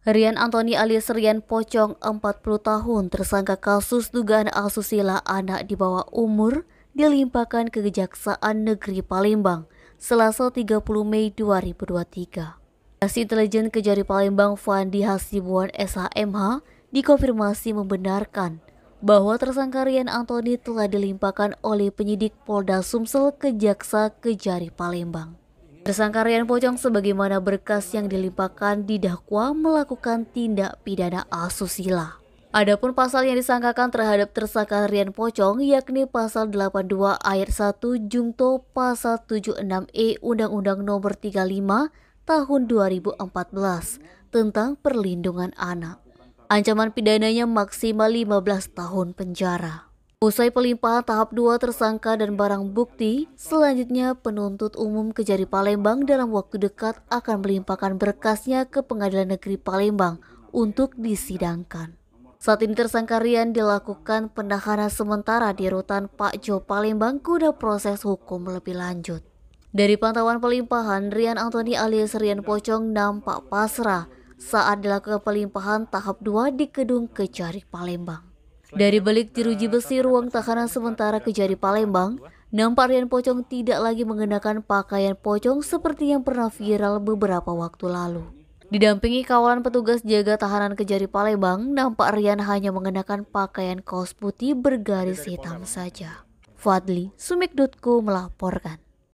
Rian Antoni alias Rian Pocong, 40 tahun, tersangka kasus dugaan asusila anak di bawah umur, dilimpahkan ke Kejaksaan Negeri Palembang, Selasa 30 Mei 2023. Kasih Intelijen Kejari Palembang Fandi Hasibuan SHMH dikonfirmasi membenarkan bahwa tersangka Rian Antoni telah dilimpahkan oleh penyidik Polda Sumsel ke Jaksa Kejari Palembang. Tersangka Rian Pocong sebagaimana berkas yang dilimpahkan didakwa melakukan tindak pidana asusila. Adapun pasal yang disangkakan terhadap tersangka Rian Pocong yakni pasal 82 ayat 1 Jungto pasal 76E Undang-Undang Nomor 35 Tahun 2014 tentang perlindungan anak. Ancaman pidananya maksimal 15 tahun penjara. Usai pelimpahan tahap 2 tersangka dan barang bukti, selanjutnya penuntut umum Kejari Palembang dalam waktu dekat akan melimpahkan berkasnya ke Pengadilan Negeri Palembang untuk disidangkan. Saat ini tersangka Rian dilakukan penahanan sementara di rutan Pak Jo Palembang guna proses hukum lebih lanjut. Dari pantauan pelimpahan, Rian Antoni alias Rian Pocong nampak pasrah saat dilakukan pelimpahan tahap 2 di gedung Kejari Palembang. Dari balik jeruji besi ruang tahanan sementara Kejari Palembang, nampak Rian Pocong tidak lagi mengenakan pakaian pocong seperti yang pernah viral beberapa waktu lalu. Didampingi kawalan petugas jaga tahanan Kejari Palembang, nampak Rian hanya mengenakan pakaian kaos putih bergaris hitam saja. Fadli, Sumik.co melaporkan.